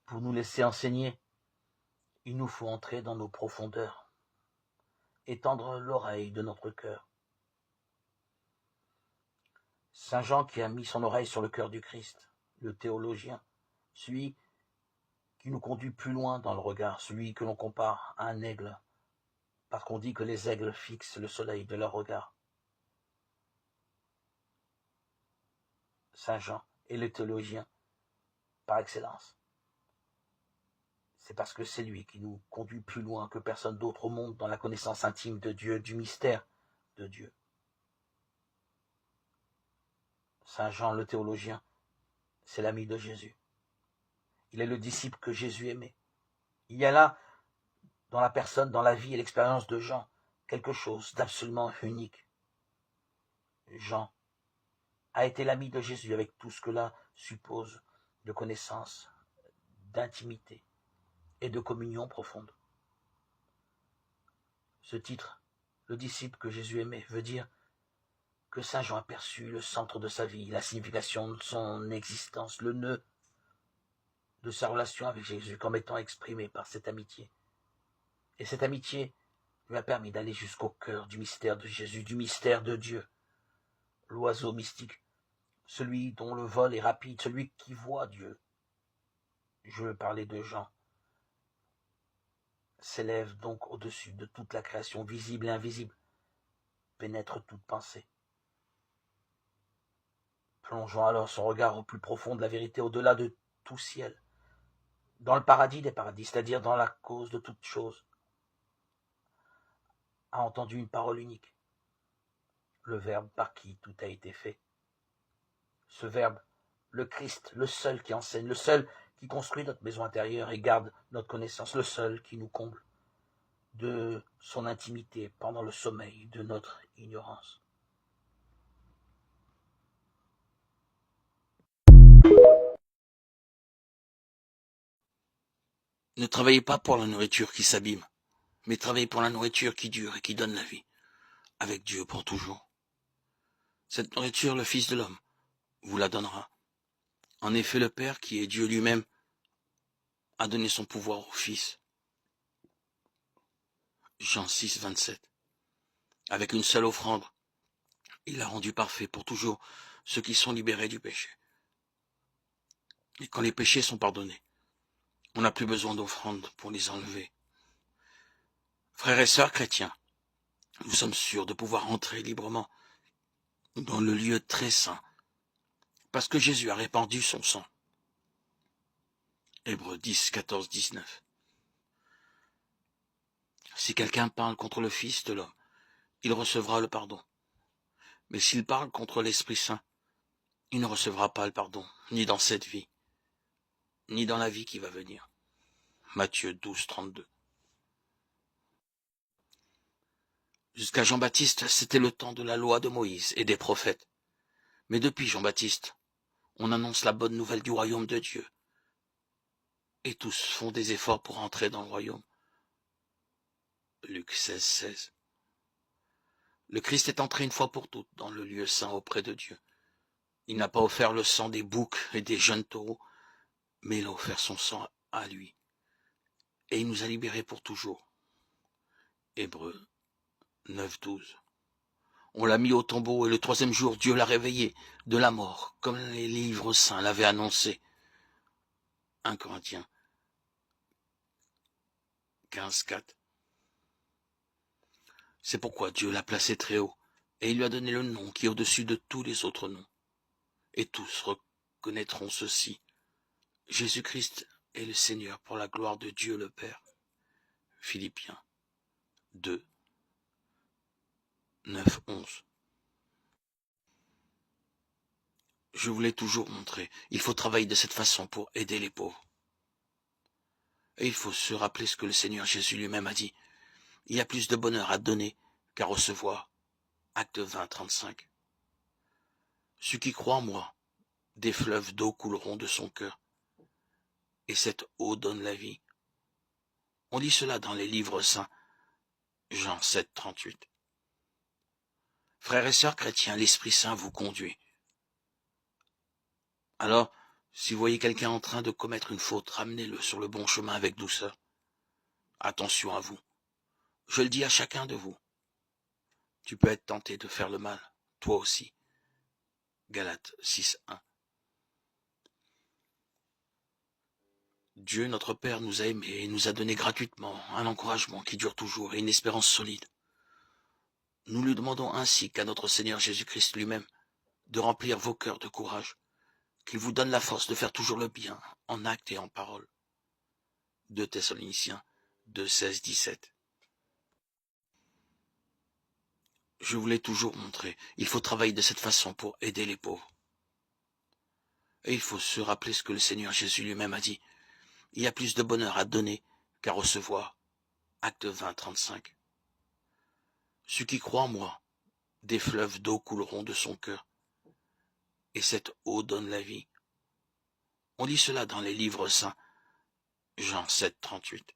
Pour nous laisser enseigner, il nous faut entrer dans nos profondeurs, étendre l'oreille de notre cœur. Saint Jean qui a mis son oreille sur le cœur du Christ, le théologien, celui qui nous conduit plus loin dans le regard, celui que l'on compare à un aigle, parce qu'on dit que les aigles fixent le soleil de leur regard. Saint Jean est le théologien par excellence. C'est parce que c'est lui qui nous conduit plus loin que personne d'autre au monde dans la connaissance intime de Dieu, du mystère de Dieu. Saint Jean le théologien, c'est l'ami de Jésus. Il est le disciple que Jésus aimait. Il y a là, dans la personne, dans la vie et l'expérience de Jean, quelque chose d'absolument unique. Jean a été l'ami de Jésus avec tout ce que cela suppose de connaissance, d'intimité et de communion profonde. Ce titre, le disciple que Jésus aimait, veut dire que Saint Jean a perçu le centre de sa vie, la signification de son existence, le nœud de sa relation avec Jésus comme étant exprimé par cette amitié. Et cette amitié lui a permis d'aller jusqu'au cœur du mystère de Jésus, du mystère de Dieu. L'oiseau mystique, celui dont le vol est rapide, celui qui voit Dieu. Je veux parler de Jean. S'élève donc au-dessus de toute la création visible et invisible, pénètre toute pensée. Plongeant alors son regard au plus profond de la vérité, au-delà de tout ciel, dans le paradis des paradis, c'est-à-dire dans la cause de toute chose, a entendu une parole unique, le Verbe par qui tout a été fait. Ce Verbe, le Christ, le seul qui enseigne, le seul qui construit notre maison intérieure et garde notre connaissance, le seul qui nous comble de son intimité pendant le sommeil de notre ignorance. Ne travaillez pas pour la nourriture qui s'abîme, mais travaillez pour la nourriture qui dure et qui donne la vie, avec Dieu pour toujours. Cette nourriture, le Fils de l'homme vous la donnera. En effet, le Père, qui est Dieu lui-même, a donné son pouvoir au Fils. Jean 6, 27. Avec une seule offrande, il a rendu parfait pour toujours ceux qui sont libérés du péché. Et quand les péchés sont pardonnés, on n'a plus besoin d'offrande pour les enlever. Frères et sœurs chrétiens, nous sommes sûrs de pouvoir entrer librement dans le lieu très saint, parce que Jésus a répandu son sang. Hébreux 10, 14, 19. Si quelqu'un parle contre le Fils de l'homme, il recevra le pardon. Mais s'il parle contre l'Esprit Saint, il ne recevra pas le pardon, ni dans cette vie, ni dans la vie qui va venir. Matthieu 12, 32. Jusqu'à Jean-Baptiste, c'était le temps de la loi de Moïse et des prophètes. Mais depuis Jean-Baptiste, on annonce la bonne nouvelle du royaume de Dieu. Et tous font des efforts pour entrer dans le royaume. Luc 16, 16. Le Christ est entré une fois pour toutes dans le lieu saint auprès de Dieu. Il n'a pas offert le sang des boucs et des jeunes taureaux, mais il a offert son sang à lui. Et il nous a libérés pour toujours. Hébreux 9, 12. On l'a mis au tombeau et le troisième jour, Dieu l'a réveillé de la mort, comme les livres saints l'avaient annoncé. 1 Corinthiens 15, 4. C'est pourquoi Dieu l'a placé très haut, et il lui a donné le nom qui est au-dessus de tous les autres noms. Et tous reconnaîtront ceci. Jésus-Christ est le Seigneur pour la gloire de Dieu le Père. Philippiens 2, 9, 11. Je vous l'ai toujours montré, il faut travailler de cette façon pour aider les pauvres. Et il faut se rappeler ce que le Seigneur Jésus lui-même a dit. Il y a plus de bonheur à donner qu'à recevoir. Acte 20, 35. Ceux qui croient en moi, des fleuves d'eau couleront de son cœur. Et cette eau donne la vie. On lit cela dans les livres saints. Jean 7, 38. Frères et sœurs chrétiens, l'Esprit Saint vous conduit. Alors, Si vous voyez quelqu'un en train de commettre une faute, ramenez-le sur le bon chemin avec douceur. Attention à vous. Je le dis à chacun de vous. Tu peux être tenté de faire le mal, toi aussi. Galates 6:1. Dieu, notre Père, nous a aimés et nous a donné gratuitement un encouragement qui dure toujours et une espérance solide. Nous lui demandons ainsi qu'à notre Seigneur Jésus-Christ lui-même de remplir vos cœurs de courage, qu'il vous donne la force de faire toujours le bien, en acte et en parole. 2 Thessaloniciens 2, 16, 17. Je vous l'ai toujours montré, il faut travailler de cette façon pour aider les pauvres. Et il faut se rappeler ce que le Seigneur Jésus lui-même a dit. Il y a plus de bonheur à donner qu'à recevoir. Acte 20, 35. Ceux qui croient en moi, des fleuves d'eau couleront de son cœur, et cette eau donne la vie. On lit cela dans les livres saints. Jean 7, 38.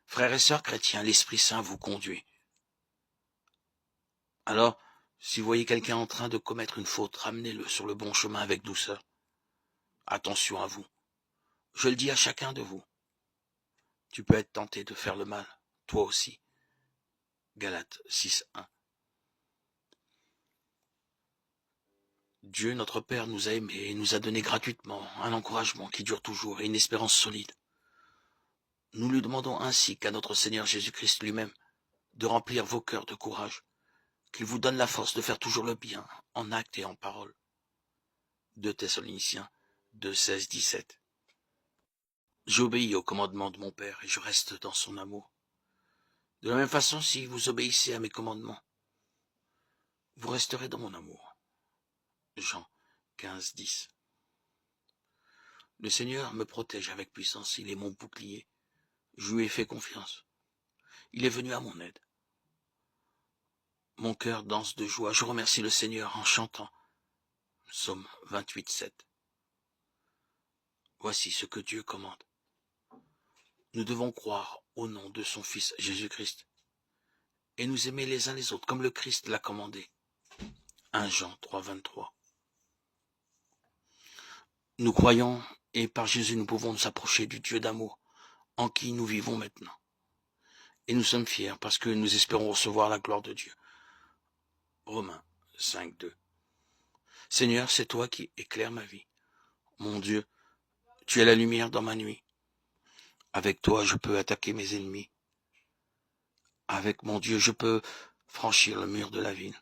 Frères et sœurs chrétiens, l'Esprit Saint vous conduit. Alors, si vous voyez quelqu'un en train de commettre une faute, ramenez-le sur le bon chemin avec douceur. Attention à vous. Je le dis à chacun de vous. Tu peux être tenté de faire le mal, toi aussi. Galates 6:1. Dieu, notre Père, nous a aimés et nous a donné gratuitement un encouragement qui dure toujours et une espérance solide. Nous lui demandons ainsi qu'à notre Seigneur Jésus-Christ lui-même de remplir vos cœurs de courage, qu'il vous donne la force de faire toujours le bien, en acte et en parole. 2 Thessaloniciens 2, 16, 17. J'obéis au commandement de mon Père et je reste dans son amour. De la même façon, si vous obéissez à mes commandements, vous resterez dans mon amour. Jean 15, 10. Le Seigneur me protège avec puissance, il est mon bouclier. Je lui ai fait confiance. Il est venu à mon aide. Mon cœur danse de joie, je remercie le Seigneur en chantant. Psaume 28, 7. Voici ce que Dieu commande. Nous devons croire au nom de son Fils Jésus-Christ et nous aimer les uns les autres comme le Christ l'a commandé. 1 Jean 3, 23. Nous croyons et par Jésus nous pouvons nous approcher du Dieu d'amour en qui nous vivons maintenant. Et nous sommes fiers parce que nous espérons recevoir la gloire de Dieu. Romains 5, 2. Seigneur, c'est toi qui éclaires ma vie. Mon Dieu, tu es la lumière dans ma nuit. Avec toi, je peux attaquer mes ennemis. Avec mon Dieu, je peux franchir le mur de la ville.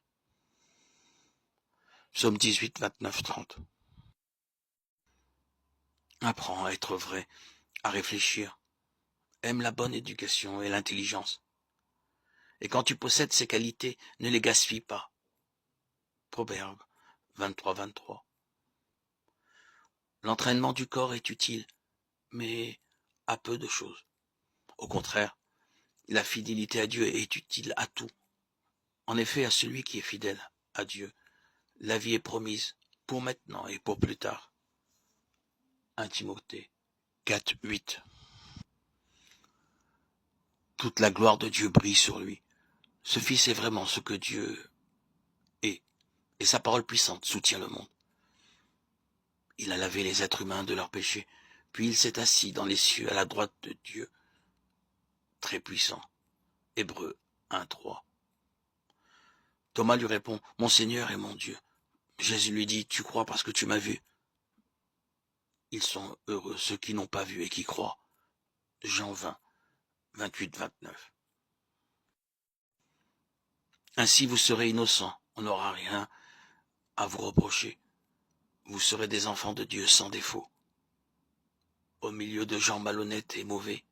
Psaume 18, 29, 30. Apprends à être vrai, à réfléchir. Aime la bonne éducation et l'intelligence. Et quand tu possèdes ces qualités, ne les gaspille pas. Proverbe 23, 23. L'entraînement du corps est utile, mais à peu de choses. Au contraire, la fidélité à Dieu est utile à tout. En effet, à celui qui est fidèle à Dieu, la vie est promise pour maintenant et pour plus tard. 1 Timothée 4, 8. Toute la gloire de Dieu brille sur lui. Ce Fils est vraiment ce que Dieu est, et sa parole puissante soutient le monde. Il a lavé les êtres humains de leurs péchés, puis il s'est assis dans les cieux à la droite de Dieu, très puissant. Hébreux 1, 3. Thomas lui répond, « Mon Seigneur et mon Dieu. » Jésus lui dit, « Tu crois parce que tu m'as vu. » Ils sont heureux ceux qui n'ont pas vu et qui croient. Jean 20, 28, 29. Ainsi vous serez innocents, on n'aura rien à vous reprocher. Vous serez des enfants de Dieu sans défaut. Au milieu de gens malhonnêtes et mauvais.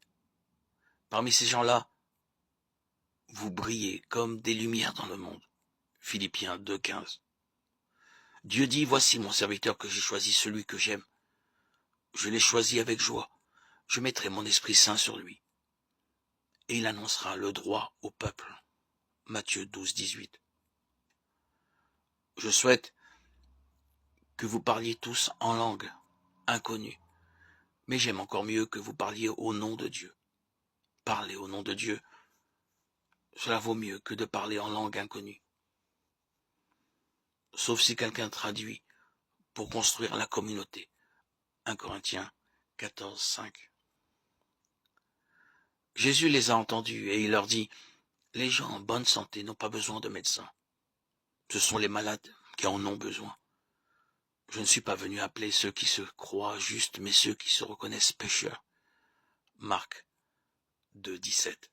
Parmi ces gens-là, vous brillez comme des lumières dans le monde. Philippiens 2, 15. Dieu dit, voici mon serviteur que j'ai choisi, celui que j'aime. Je l'ai choisi avec joie. Je mettrai mon Esprit Saint sur lui. Et il annoncera le droit au peuple. Matthieu 12, 18. Je souhaite que vous parliez tous en langue inconnue. Mais j'aime encore mieux que vous parliez au nom de Dieu. Parler au nom de Dieu, cela vaut mieux que de parler en langue inconnue. Sauf si quelqu'un traduit pour construire la communauté. 1 Corinthiens 14, 5. Jésus les a entendus et il leur dit, « Les gens en bonne santé n'ont pas besoin de médecins. Ce sont les malades qui en ont besoin. Je ne suis pas venu appeler ceux qui se croient justes, mais ceux qui se reconnaissent pécheurs. » Marc 2, 17.